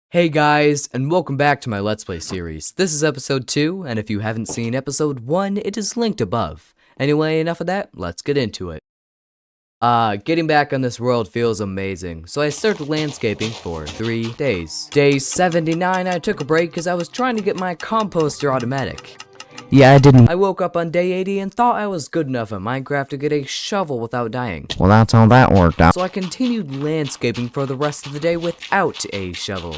Hey guys, and welcome back to my Let's Play series. This is episode 2, and if you haven't seen episode 1, it is linked above. Anyway, enough of that, let's get into it. Getting back on this world feels amazing, so I started landscaping for 3 days. Day 79, I took a break because I was trying to get my composter automatic. Yeah, I didn't. I woke up on day 80 and thought I was good enough at Minecraft to get a shovel without dying. Well, that's how that worked out. So I continued landscaping for the rest of the day without a shovel.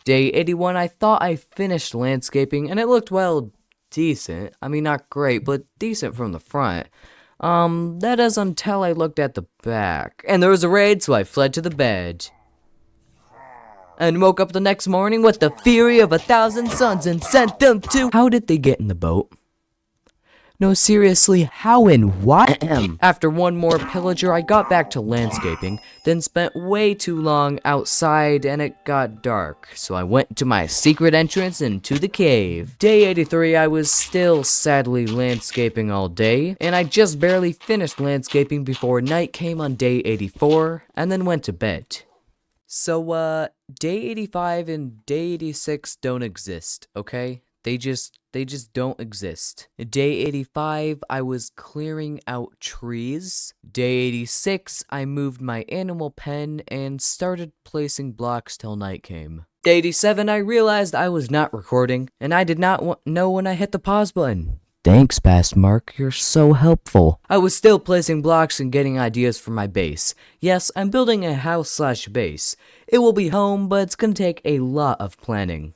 Day 81, I thought I finished landscaping, and it looked, well, decent. I mean, not great, but decent from the front. That is until I looked at the back. And there was a raid, so I fled to the bed. And woke up the next morning with the fury of 1,000 suns and sent them to— How did they get in the boat? No, seriously, how and what? After one more pillager, I got back to landscaping, then spent way too long outside and it got dark, so I went to my secret entrance into the cave. Day 83, I was still sadly landscaping all day, and I just barely finished landscaping before night came on day 84, and then went to bed. So, day 85 and day 86 don't exist, okay? They just don't exist. Day 85, I was clearing out trees. Day 86, I moved my animal pen and started placing blocks till night came. Day 87, I realized I was not recording, and I did not know when I hit the pause button. Thanks, Mark. You're so helpful. I was still placing blocks and getting ideas for my base. Yes, I'm building a house/base. It will be home, but it's gonna take a lot of planning.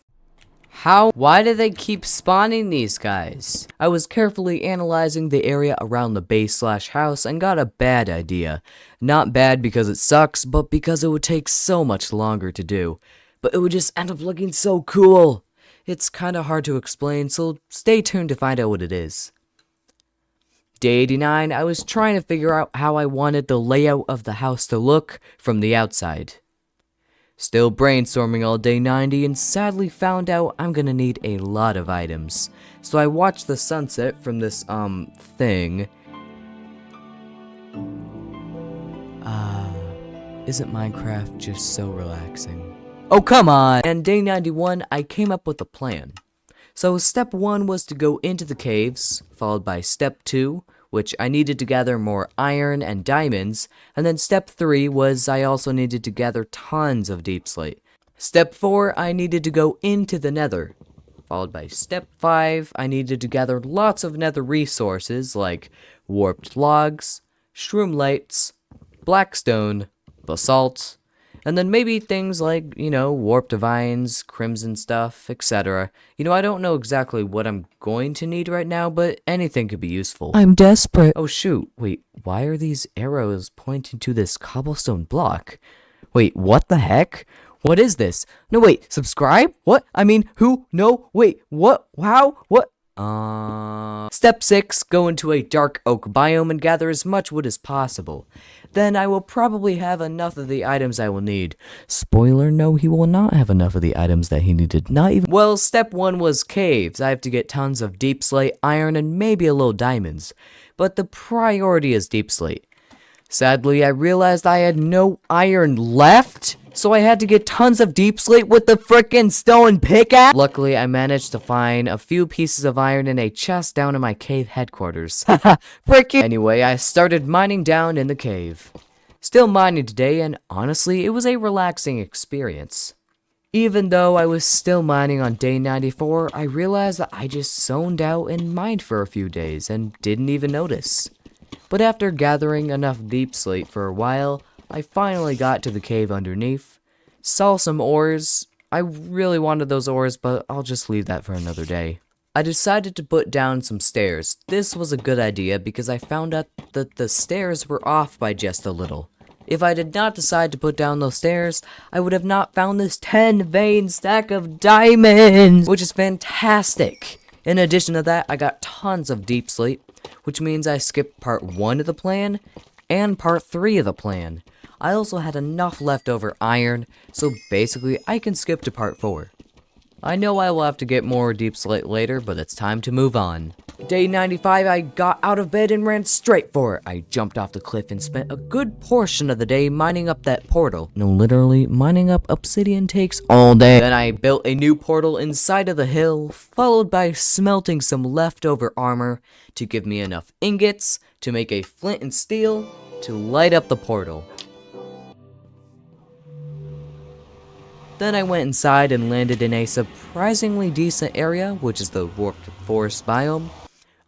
Why do they keep spawning these guys? I was carefully analyzing the area around the base/house and got a bad idea. Not bad because it sucks, but because it would take so much longer to do. But it would just end up looking so cool. It's kinda hard to explain, so stay tuned to find out what it is. Day 89, I was trying to figure out how I wanted the layout of the house to look from the outside. Still brainstorming all day 90 and sadly found out I'm gonna need a lot of items. So I watched the sunset from this, thing. Isn't Minecraft just so relaxing? Oh, come on! And day 91, I came up with a plan. So step 1 was to go into the caves, followed by step 2, which I needed to gather more iron and diamonds, and then step 3 was I also needed to gather tons of deep slate. Step 4, I needed to go into the nether, followed by step 5, I needed to gather lots of nether resources like warped logs, shroomlights, blackstone, basalt, and then maybe things like, warped vines, crimson stuff, etc. I don't know exactly what I'm going to need right now, but anything could be useful. I'm desperate. Oh shoot, wait, why are these arrows pointing to this cobblestone block? Wait, what the heck? What is this? No, wait, subscribe? What? I mean, who? No, wait, what? How? What? Step 6, go into a dark oak biome and gather as much wood as possible. Then I will probably have enough of the items I will need. Spoiler, no, he will not have enough of the items that he needed. Not even— Well, step 1 was caves. I have to get tons of deep slate, iron, and maybe a little diamonds. But the priority is deep slate. Sadly, I realized I had no iron left, so I had to get tons of deep slate with the frickin' stone pickaxe. Luckily, I managed to find a few pieces of iron in a chest down in my cave headquarters. Haha, frickin'. Anyway, I started mining down in the cave. Still mining today, and honestly, it was a relaxing experience. Even though I was still mining on day 94, I realized that I just zoned out and mined for a few days and didn't even notice. But after gathering enough deep slate for a while, I finally got to the cave underneath, saw some ores. I really wanted those ores, but I'll just leave that for another day. I decided to put down some stairs. This was a good idea because I found out that the stairs were off by just a little. If I did not decide to put down those stairs, I would have not found this 10 vein stack of diamonds, which is fantastic. In addition to that, I got tons of deep slate, which means I skipped part 1 of the plan and part 3 of the plan. I also had enough leftover iron, so basically I can skip to part 4. I know I will have to get more deep slate later, but it's time to move on. Day 95, I got out of bed and ran straight for it. I jumped off the cliff and spent a good portion of the day mining up that portal. No, literally, mining up obsidian takes all day. Then I built a new portal inside of the hill, followed by smelting some leftover armor to give me enough ingots to make a flint and steel to light up the portal. Then I went inside and landed in a surprisingly decent area, which is the warped forest biome.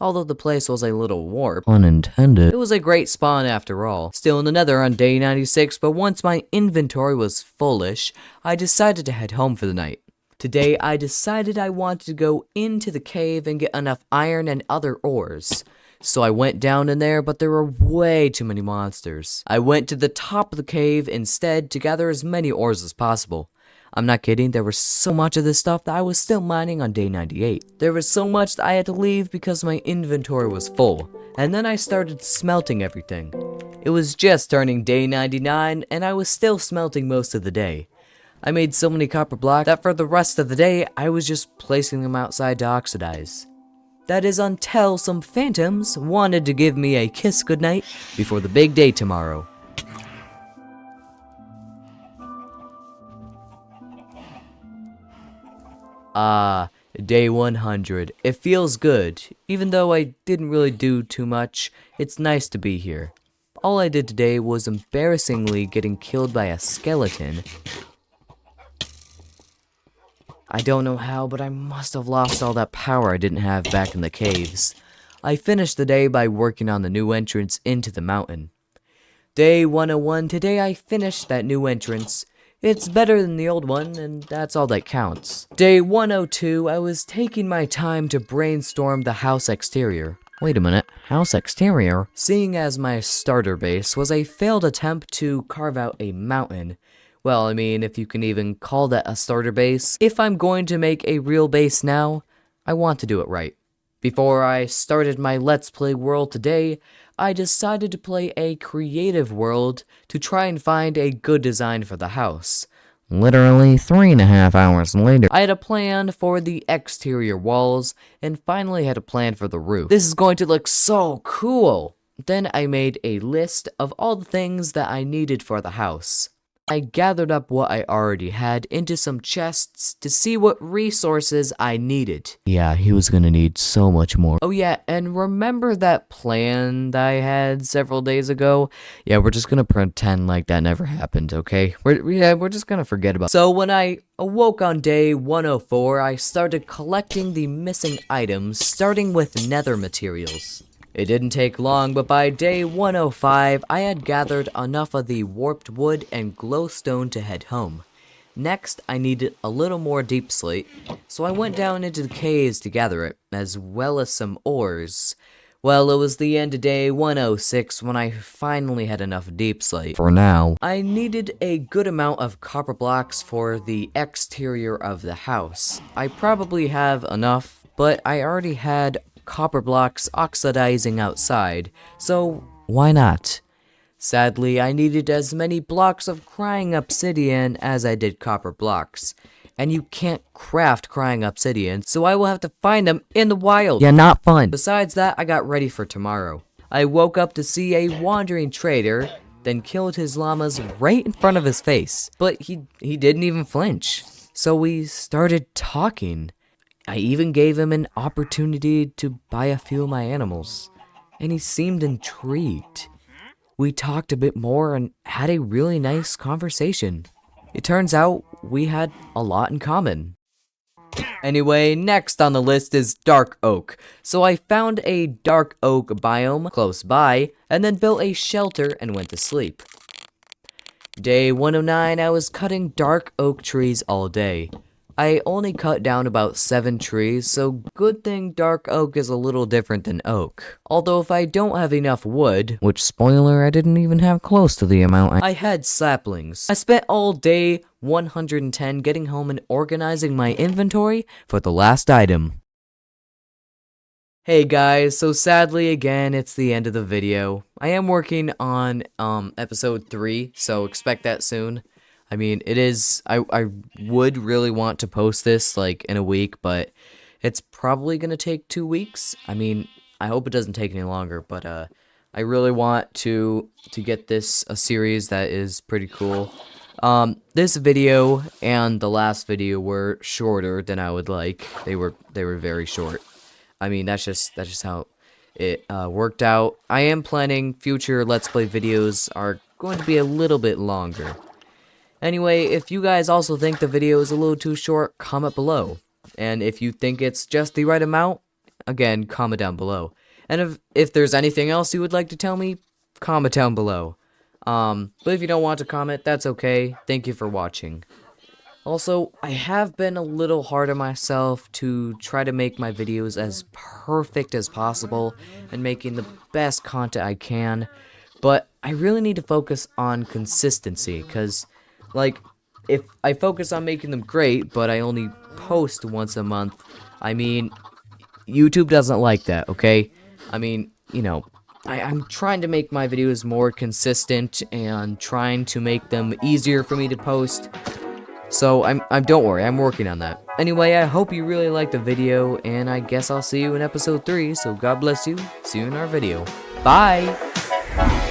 Although the place was a little warped. Unintended. It was a great spawn after all. Still in the nether on day 96, but once my inventory was fullish, I decided to head home for the night. Today I decided I wanted to go into the cave and get enough iron and other ores. So I went down in there, but there were way too many monsters. I went to the top of the cave instead to gather as many ores as possible. I'm not kidding, there was so much of this stuff that I was still mining on day 98. There was so much that I had to leave because my inventory was full, and then I started smelting everything. It was just turning day 99, and I was still smelting most of the day. I made so many copper blocks that for the rest of the day, I was just placing them outside to oxidize. That is until some phantoms wanted to give me a kiss goodnight before the big day tomorrow. Day 100. It feels good. Even though I didn't really do too much, it's nice to be here. All I did today was embarrassingly getting killed by a skeleton. I don't know how, but I must have lost all that power I didn't have back in the caves. I finished the day by working on the new entrance into the mountain. Day 101. Today I finished that new entrance. It's better than the old one, and that's all that counts. Day 102, I was taking my time to brainstorm the house exterior. Wait a minute, house exterior? Seeing as my starter base was a failed attempt to carve out a mountain. Well, I mean, if you can even call that a starter base. If I'm going to make a real base now, I want to do it right. Before I started my Let's Play world today, I decided to play a creative world to try and find a good design for the house. Literally 3.5 hours later. I had a plan for the exterior walls, and finally had a plan for the roof. This is going to look so cool! Then I made a list of all the things that I needed for the house. I gathered up what I already had into some chests to see what resources I needed. Yeah, he was gonna need so much more. Oh yeah, and remember that plan that I had several days ago? Yeah, we're just gonna pretend like that never happened, okay? We're just gonna forget about it. So when I awoke on day 104, I started collecting the missing items, starting with nether materials. It didn't take long, but by day 105, I had gathered enough of the warped wood and glowstone to head home. Next, I needed a little more deep slate, so I went down into the caves to gather it, as well as some ores. Well, it was the end of day 106 when I finally had enough deep slate. For now. I needed a good amount of copper blocks for the exterior of the house. I probably have enough, but I already had copper blocks oxidizing outside, so why not? Sadly, I needed as many blocks of crying obsidian as I did copper blocks. And you can't craft crying obsidian, so I will have to find them in the wild. Yeah, not fun. Besides that, I got ready for tomorrow. I woke up to see a wandering trader, then killed his llamas right in front of his face. But he didn't even flinch. So we started talking. I even gave him an opportunity to buy a few of my animals, and he seemed intrigued. We talked a bit more and had a really nice conversation. It turns out we had a lot in common. Anyway, next on the list is dark oak, so I found a dark oak biome close by, and then built a shelter and went to sleep. Day 109, I was cutting dark oak trees all day. I only cut down about 7 trees, so good thing dark oak is a little different than oak. Although if I don't have enough wood, Which, spoiler, I didn't even have close to the amount I had saplings. I spent all day 110 getting home and organizing my inventory for the last item. Hey guys, so sadly again, it's the end of the video. I am working on episode 3, so expect that soon. I mean, it is, I would really want to post this, like, in a week, but It's probably going to take 2 weeks. I mean, I hope it doesn't take any longer, but I really want to get this a series that is pretty cool. This video and the last video were shorter than I would like. They were very short. I mean, that's just how it worked out. I am planning future Let's Play videos are going to be a little bit longer. Anyway, if you guys also think the video is a little too short, comment below. And if you think it's just the right amount, again, comment down below. And if there's anything else you would like to tell me, comment down below. But if you don't want to comment, that's okay. Thank you for watching. Also, I have been a little hard on myself to try to make my videos as perfect as possible and making the best content I can. But I really need to focus on consistency, because, like, if I focus on making them great, but I only post once a month, I mean, YouTube doesn't like that, okay? I mean, you know, I'm trying to make my videos more consistent and trying to make them easier for me to post. So don't worry, I'm working on that. Anyway, I hope you really liked the video, and I guess I'll see you in episode 3, so God bless you. See you in our video. Bye! Bye.